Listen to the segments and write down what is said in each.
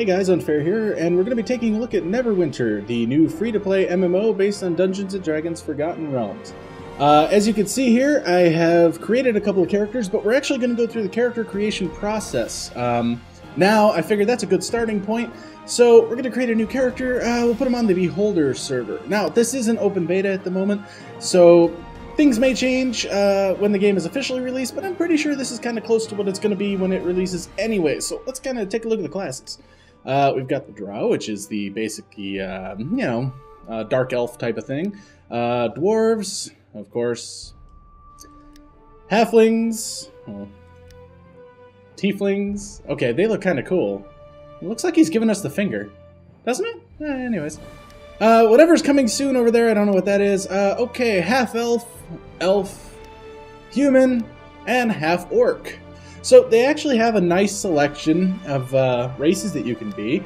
Hey guys, Unfair here, and we're going to be taking a look at Neverwinter, the new free-to-play MMO based on Dungeons & Dragons Forgotten Realms. As you can see here, I have created a couple of characters, but we're actually going to go through the character creation process. Now, I figured that's a good starting point, so we're going to create a new character. We'll put him on the Beholder server. Now, this is an open beta at the moment, so things may change when the game is officially released, but I'm pretty sure this is kind of close to what it's going to be when it releases anyway, so let's kind of take a look at the classes. We've got the Drow, which is the basically, dark elf type of thing. Dwarves, of course. Halflings. Tieflings. Okay, they look kind of cool. It looks like he's giving us the finger. Doesn't it? Anyways. Whatever's coming soon over there, I don't know what that is. Okay, half-elf, elf, human, and half-orc. So they actually have a nice selection of races that you can be,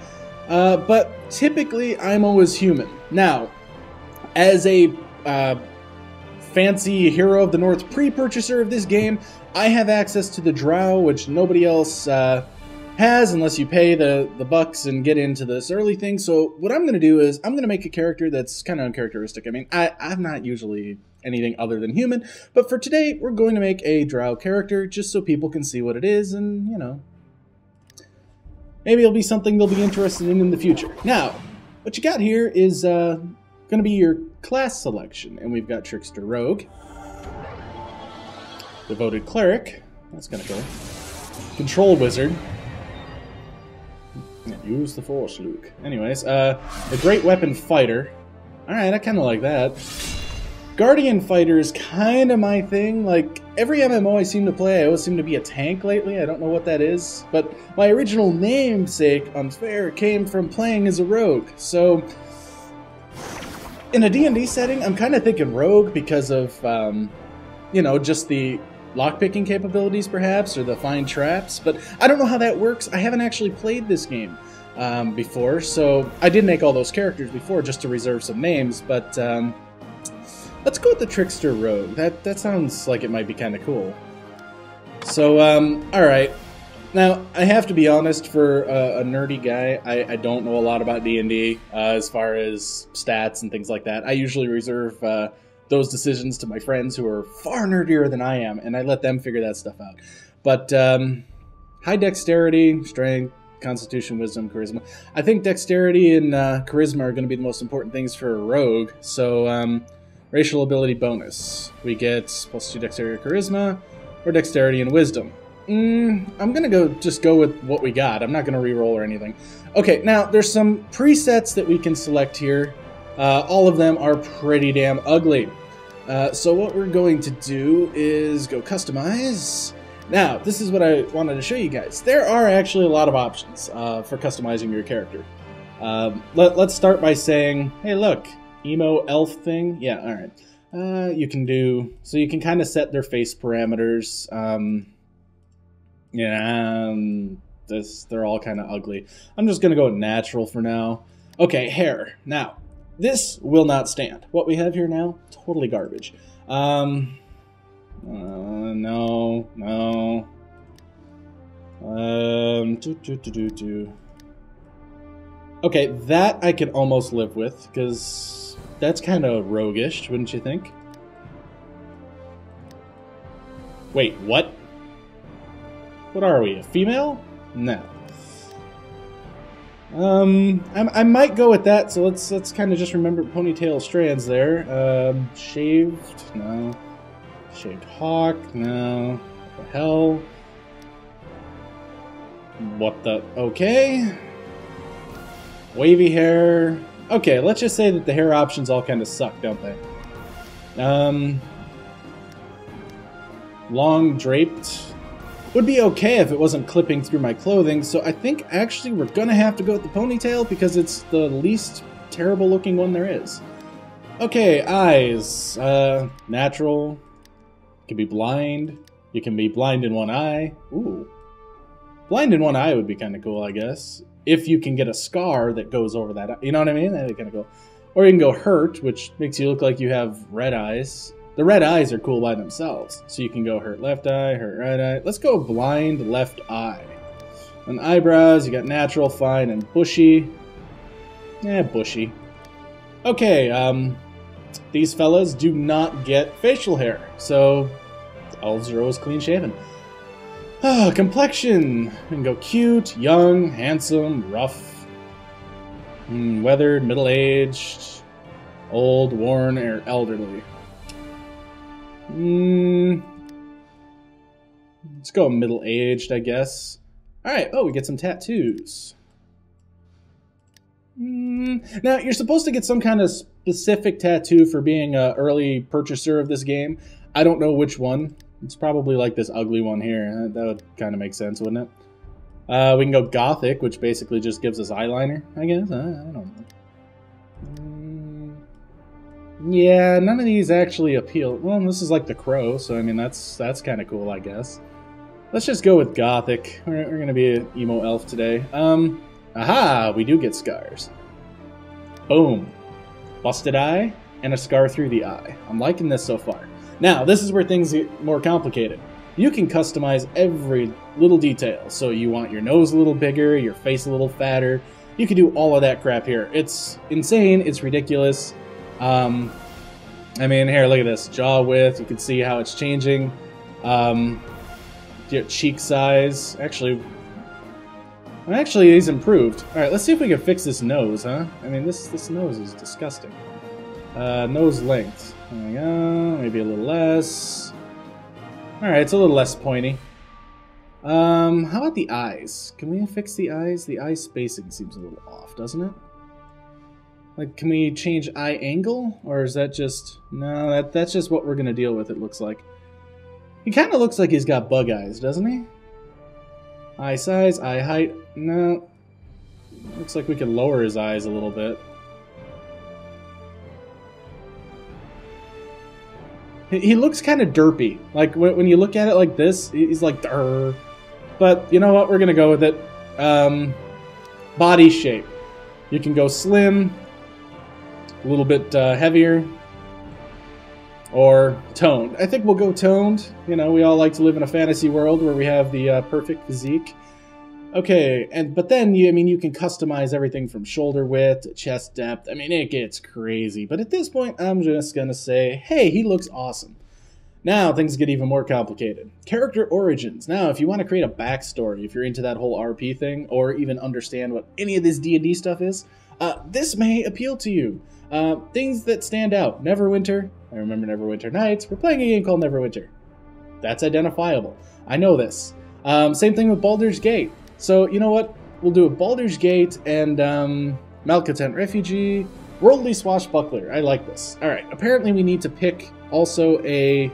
but typically I'm always human. Now, as a fancy Hero of the North pre-purchaser of this game, I have access to the Drow, which nobody else has unless you pay the bucks and get into this early thing. So what I'm going to do is I'm going to make a character that's kind of uncharacteristic. I mean, I'm not usually anything other than human, but for today we're going to make a Drow character just so people can see what it is, and you know, maybe it'll be something they'll be interested in the future. Now, what you got here is going to be your class selection, and we've got Trickster Rogue, Devoted Cleric, that's kind of cool, Control Wizard, use the Force, Luke. Anyways, the Great Weapon Fighter. Alright, I kind of like that. Guardian Fighter is kind of my thing. Like, every MMO I seem to play, I always seem to be a tank lately. I don't know what that is. But my original namesake, Unfair, came from playing as a rogue. So, in a D&D setting, I'm kind of thinking rogue because of, you know, just the lockpicking capabilities, perhaps, or the find traps. But I don't know how that works. I haven't actually played this game before, so I did make all those characters before just to reserve some names, but let's go with the Trickster Rogue. That sounds like it might be kind of cool. So, alright. Now, I have to be honest, for a nerdy guy, I don't know a lot about D&D as far as stats and things like that. I usually reserve those decisions to my friends who are far nerdier than I am, and I let them figure that stuff out. But high dexterity, strength, constitution, wisdom, charisma. I think dexterity and charisma are going to be the most important things for a rogue. So racial ability bonus. We get +2 dexterity or charisma, or dexterity and wisdom. I'm going to just go with what we got. I'm not going to re-roll or anything. Okay, now there's some presets that we can select here. All of them are pretty damn ugly. So what we're going to do is go customize. Now, this is what I wanted to show you guys. There are actually a lot of options for customizing your character. Let's start by saying, hey look, emo elf thing. Yeah, alright. You can do, so you can kind of set their face parameters. They're all kind of ugly. I'm just going to go with natural for now. Okay, hair. Now, this will not stand. What we have here now, totally garbage. No. Okay, that I can almost live with, because that's kind of roguish, wouldn't you think? Wait, what? What are we, a female? No. I might go with that, so let's kind of just remember ponytail strands there. Shaved? No. Shaved hawk? No. What the hell? What the? Okay. Wavy hair. Okay, let's just say that the hair options all kind of suck, don't they? Long draped would be okay if it wasn't clipping through my clothing, so I think actually we're gonna have to go with the ponytail because it's the least terrible looking one there is. Okay, eyes. Natural. Can be blind. You can be blind in one eye. Ooh. Blind in one eye would be kind of cool, I guess. If you can get a scar that goes over that, you know what I mean? That'd be kind of cool. Or you can go hurt, which makes you look like you have red eyes. The red eyes are cool by themselves. So you can go hurt left eye, hurt right eye. Let's go blind left eye. And eyebrows, you got natural, fine, and bushy. Bushy. Okay, these fellas do not get facial hair, so elves are always clean-shaven. Complexion. We can go cute, young, handsome, rough, weathered, middle-aged, old, worn, or elderly. Let's go middle-aged, I guess. Alright, we get some tattoos. Now, you're supposed to get some kind of specific tattoo for being an early purchaser of this game. I don't know which one. It's probably like this ugly one here. That would kind of make sense, wouldn't it? We can go Gothic, which basically just gives us eyeliner, I guess. I don't know. Yeah, none of these actually appeal. Well, this is like the Crow, so I mean, that's kind of cool, I guess. Let's just go with Gothic. We're going to be an emo elf today. Aha! We do get scars. Boom. Busted eye and a scar through the eye. I'm liking this so far. Now, this is where things get more complicated. You can customize every little detail. So you want your nose a little bigger, your face a little fatter. You can do all of that crap here. It's insane. It's ridiculous. I mean, here, look at this. Jaw width. You can see how it's changing. Your cheek size. Actually, he's improved. Alright, let's see if we can fix this nose, huh? I mean, this nose is disgusting. Nose length. There we go. Maybe a little less. Alright, it's a little less pointy. How about the eyes? Can we fix the eyes? The eye spacing seems a little off, doesn't it? Like, can we change eye angle? Or is that just... No, that's just what we're going to deal with, it looks like. He kind of looks like he's got bug eyes, doesn't he? Eye size, eye height. No. Looks like we can lower his eyes a little bit. He looks kind of derpy. Like, when you look at it like this, he's like, durr. But, you know what? We're going to go with it. Body shape. You can go slim, a little bit heavier, or toned. I think we'll go toned. You know, we all like to live in a fantasy world where we have the perfect physique. Okay, but then you can customize everything from shoulder width to chest depth. I mean, it gets crazy. But at this point, I'm just gonna say, hey, he looks awesome. Now things get even more complicated. Character origins. Now, if you want to create a backstory, if you're into that whole RP thing, or even understand what any of this D&D stuff is, this may appeal to you. Things that stand out. Neverwinter. I remember Neverwinter Nights. We're playing a game called Neverwinter. That's identifiable. I know this. Same thing with Baldur's Gate. So, you know what? We'll do a Baldur's Gate and Malcontent Refugee. Worldly Swashbuckler. I like this. Alright, apparently we need to pick also a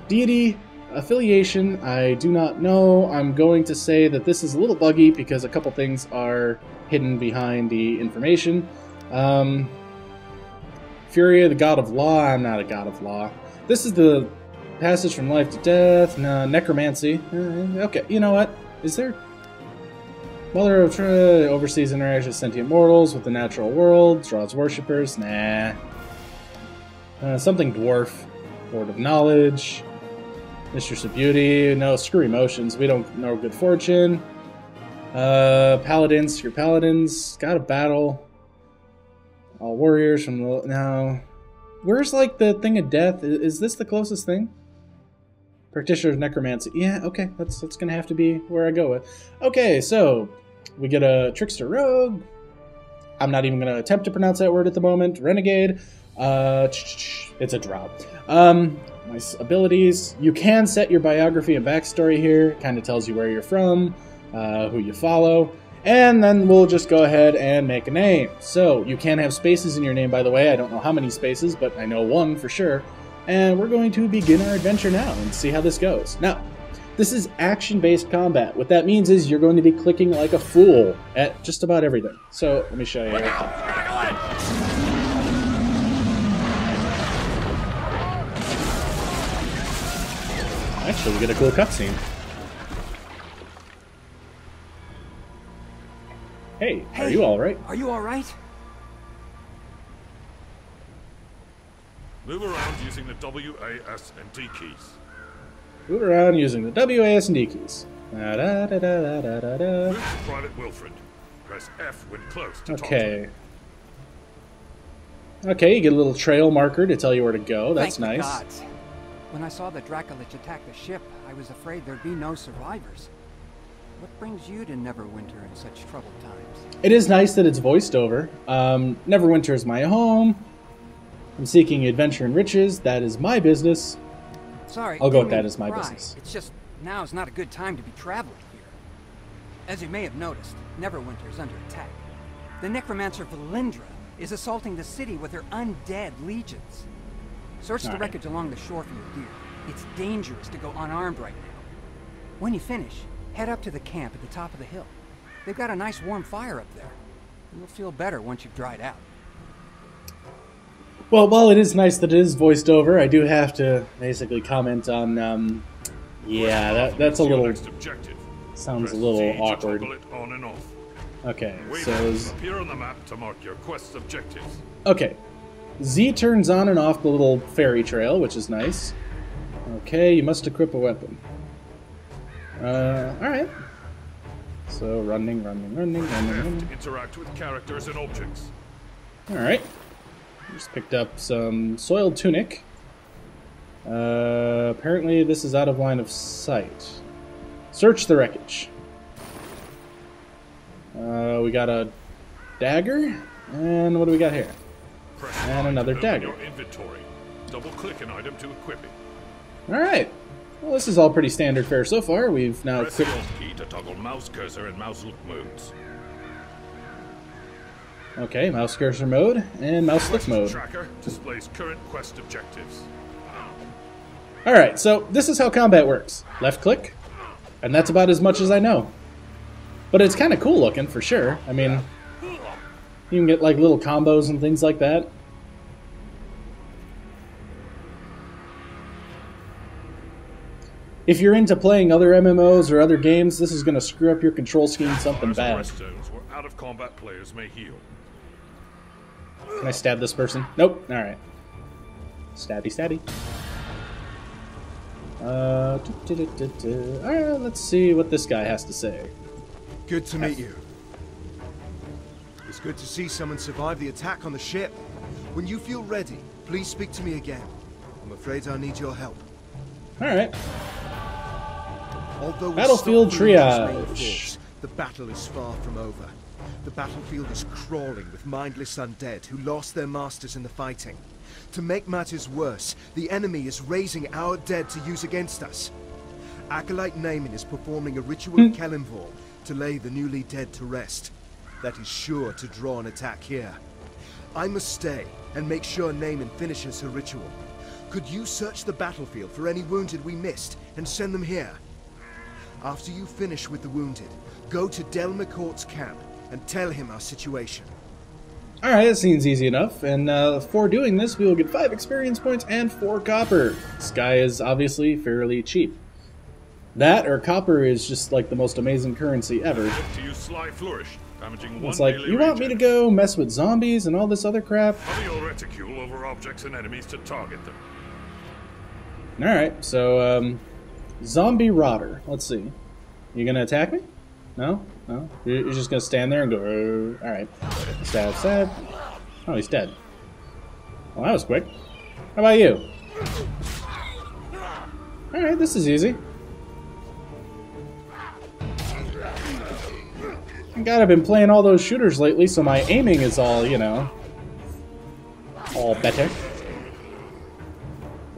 deity affiliation. I do not know. I'm going to say that this is a little buggy because a couple things are hidden behind the information. Furia, the god of law. I'm not a god of law. This is the passage from life to death. No, necromancy. Okay, you know what? Is there... Mother of oversees interactions with sentient mortals with the natural world. Draws worshippers. Nah. Something dwarf. Lord of knowledge. Mistress of beauty. No, screw emotions. We don't know good fortune. Paladins. Your paladins. Got a battle. All warriors from the... Now, where's, like, the thing of death? Is this the closest thing? Practitioner of necromancy. Yeah, okay. That's going to have to be where I go with. Okay, so we get a Trickster Rogue. I'm not even going to attempt to pronounce that word at the moment. Renegade. It's a Drow. My abilities. You can set your biography and backstory here. Kind of tells you where you're from, who you follow. And then we'll just go ahead and make a name. So, you can have spaces in your name, by the way. I don't know how many spaces, but I know one for sure. And we're going to begin our adventure now and see how this goes. Now, this is action-based combat. What that means is you're going to be clicking like a fool at just about everything. So, let me show you. Actually, we get a cool cutscene. Hey, are you alright? Are you alright? Move around using the W, A, S, and D keys. Move around using the W, A, S, and D keys. Da-da-da-da-da-da-da. Move to Private Wilfred. Press F when close to talk to Okay. him. Okay, you get a little trail marker to tell you where to go. That's Thank the nice. gods. When I saw the Dracolich attack the ship, I was afraid there'd be no survivors. What brings you to Neverwinter in such troubled times? It is nice that it's voiced over. Neverwinter is my home. I'm seeking adventure and riches. That is my business. Sorry, I'll go with didn't that mean as my to pry. business. It's just now's not a good time to be traveling here. As you may have noticed, Neverwinter is under attack. The necromancer Valindra is assaulting the city with her undead legions. Search the wreckage along the shore for your gear. It's dangerous to go unarmed right now. When you finish, head up to the camp at the top of the hill. They've got a nice warm fire up there. You'll feel better once you've dried out. Well, while it is nice that it is voiced over, I do have to basically comment on, yeah, that's a little, sounds a little awkward. Okay, so, appear on the map to mark your quest objectives. Okay, Z turns on and off the little fairy trail, which is nice. Okay, you must equip a weapon. Alright. So, running. Interact with characters and objects. Alright. Just picked up some soiled tunic. Apparently this is out of line of sight. Search the wreckage. We got a dagger, and what do we got here? And another dagger. Your inventory. Double-click an item to equip it. Alright. Well, this is all pretty standard fare so far. We've now Press equipped... Alt key to toggle mouse cursor and mouse look modes. Okay, mouse cursor mode and mouse look mode. Tracker displays current quest objectives. Alright, so this is how combat works. Left click, and that's about as much as I know. But it's kind of cool looking, for sure. I mean, you can get like little combos and things like that. If you're into playing other MMOs or other games, this is going to screw up your control scheme something bad. Rest zones where out-of-combat players may heal. Can I stab this person? Nope. Alright. Stabby. Alright, let's see what this guy has to say. Good to meet you. It's good to see someone survive the attack on the ship. When you feel ready, please speak to me again. I'm afraid I need your help. Alright. Although Battlefield triage. Force, the battle is far from over. The battlefield is crawling with mindless undead who lost their masters in the fighting. To make matters worse, the enemy is raising our dead to use against us. Acolyte Naaman is performing a ritual at Kelimvor to lay the newly dead to rest. That is sure to draw an attack here. I must stay and make sure Naaman finishes her ritual. Could you search the battlefield for any wounded we missed and send them here? After you finish with the wounded, go to Del McCourt's camp and tell him our situation. Alright, that seems easy enough, and for doing this, we will get 5 experience points and 4 copper. This guy is obviously fairly cheap. That, or copper, is just like the most amazing currency ever. To use Sly Flourish, damaging It's like, you want me to go mess with zombies and all this other crap? Hover your reticule over objects and enemies to target them. Alright, so, zombie rotter. Let's see. You gonna attack me? No? No? You're just gonna stand there and go, alright. Stab. Oh, he's dead. Well, that was quick. How about you? Alright, this is easy. God, I've been playing all those shooters lately, so my aiming is all, you know, all better.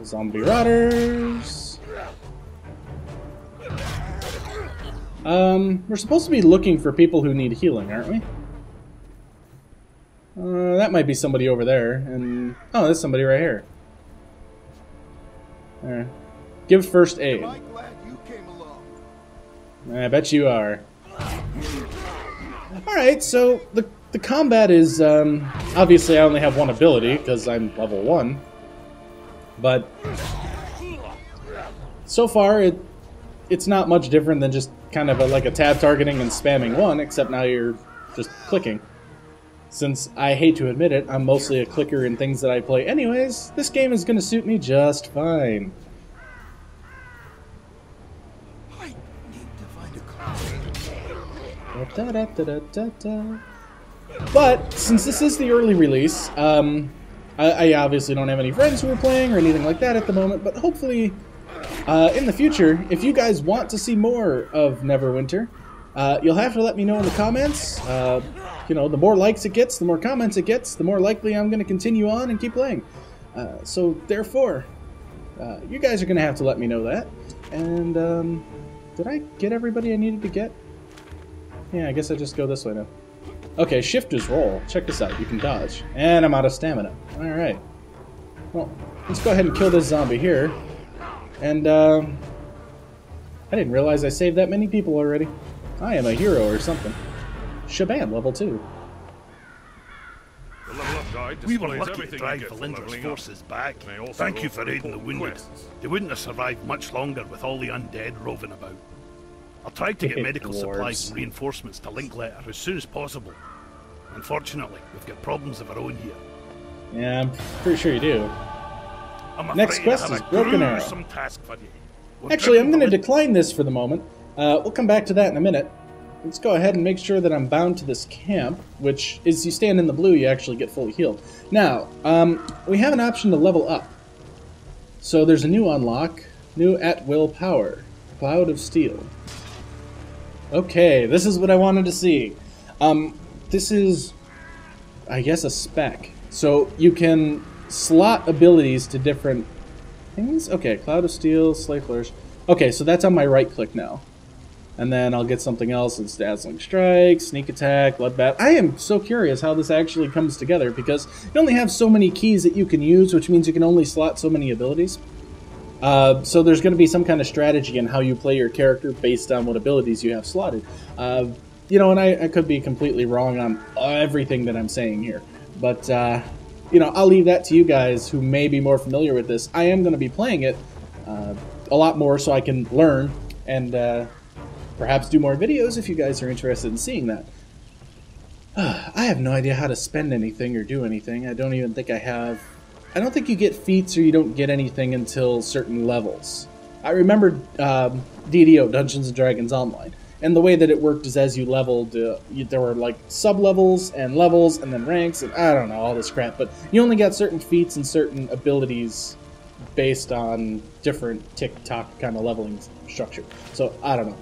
Zombie rotters. We're supposed to be looking for people who need healing, aren't we? That might be somebody over there, and... oh, there's somebody right here. Alright. Give first aid. Am I glad you came along? I bet you are. Alright, so the combat is, obviously I only have one ability, because I'm level 1. But so far, it's not much different than just kind of like a tab targeting and spamming 1, except now you're just clicking. Since I hate to admit it, I'm mostly a clicker in things that I play anyways, this game is going to suit me just fine. I need to find But since this is the early release, I obviously don't have any friends who are playing or anything like that at the moment, but hopefully in the future, if you guys want to see more of Neverwinter, you'll have to let me know in the comments. You know, the more likes it gets, the more comments it gets, the more likely I'm going to continue on and keep playing. So therefore, you guys are going to have to let me know that. And did I get everybody I needed to get? Yeah, I guess I just go this way now. Okay, shift is roll. Check this out. You can dodge. And I'm out of stamina. Alright. Well, let's go ahead and kill this zombie here. And, I didn't realize I saved that many people already. I am a hero or something. Shaban, level 2. The level up guide We were displays lucky to everything drive you get for Valindra's leveling forces back. May also Thank you go for aiding the important wounded. quests. They wouldn't have survived much longer with all the undead roving about. I'll try to get medical supplies and reinforcements to Linkletter as soon as possible. Unfortunately, we've got problems of our own here. Yeah, I'm pretty sure you do. I'm Next afraid I quest have is a Broken Arrow. gruesome task for you. We've Actually, I'm driven going to Valin- decline this for the moment. We'll come back to that in a minute. Let's go ahead and make sure that I'm bound to this camp, which is you stand in the blue, you actually get fully healed. Now, we have an option to level up. So there's a new unlock, new at-will power, Cloud of Steel. Okay, this is what I wanted to see. This is, I guess, a spec. So you can slot abilities to different things. Okay, Cloud of Steel, Slay Flourish. Okay, so that's on my right click now. And then I'll get something else. It's Dazzling Strike, Sneak Attack, Bloodbath. I am so curious how this actually comes together because you only have so many keys that you can use, which means you can only slot so many abilities. So there's going to be some kind of strategy in how you play your character based on what abilities you have slotted. You know, and I could be completely wrong on everything that I'm saying here. But, you know, I'll leave that to you guys who may be more familiar with this. I am going to be playing it a lot more so I can learn and perhaps do more videos if you guys are interested in seeing that. I have no idea how to spend anything or do anything. I don't even think I have... I don't think you get feats or you don't get anything until certain levels. I remember DDO, Dungeons & Dragons Online, and the way that it worked is as you leveled, there were like sub-levels and levels and then ranks and I don't know, all this crap, but you only got certain feats and certain abilities based on different tick-tock kind of leveling structure. So, I don't know.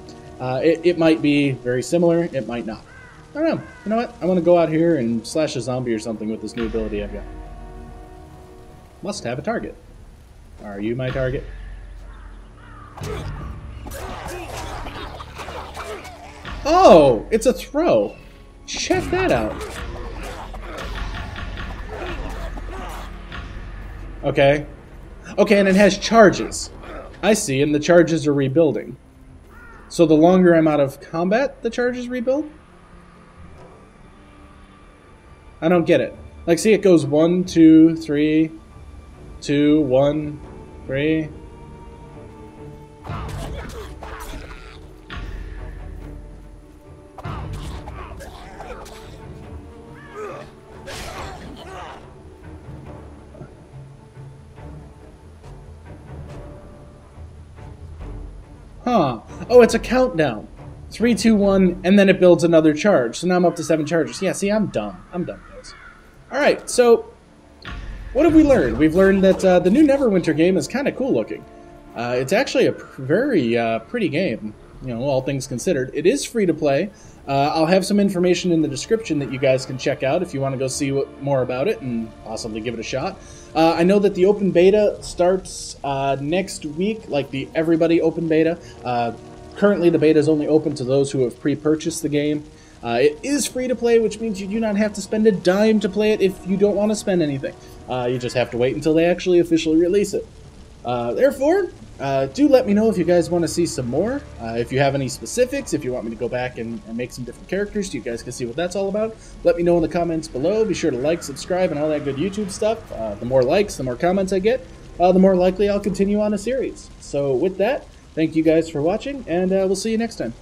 It might be very similar, it might not. I don't know. You know what? I want to go out here and slash a zombie or something with this new ability I've got. Must have a target. Are you my target? Oh! It's a throw! Check that out! Okay. Okay, and it has charges. I see, and the charges are rebuilding. So the longer I'm out of combat, the charges rebuild? I don't get it. Like, see, it goes 1, 2, 3, 2, 1, 3. Huh. Oh, it's a countdown. 3, 2, 1, and then it builds another charge. So now I'm up to 7 charges. Yeah, see, I'm dumb. I'm dumb, guys. Alright, so what have we learned? We've learned that the new Neverwinter game is kind of cool looking. It's actually a very pretty game, you know, all things considered. It is free to play. I'll have some information in the description that you guys can check out if you want to go see more about it and possibly give it a shot. I know that the open beta starts next week, like the everybody open beta. Currently, the beta is only open to those who have pre-purchased the game. It is free to play, which means you do not have to spend a dime to play it if you don't want to spend anything. You just have to wait until they actually officially release it. Therefore, do let me know if you guys want to see some more. If you have any specifics, if you want me to go back and make some different characters so you guys can see what that's all about, let me know in the comments below. Be sure to like, subscribe, and all that good YouTube stuff. The more likes, the more comments I get, the more likely I'll continue on a series. So with that, thank you guys for watching, and we'll see you next time.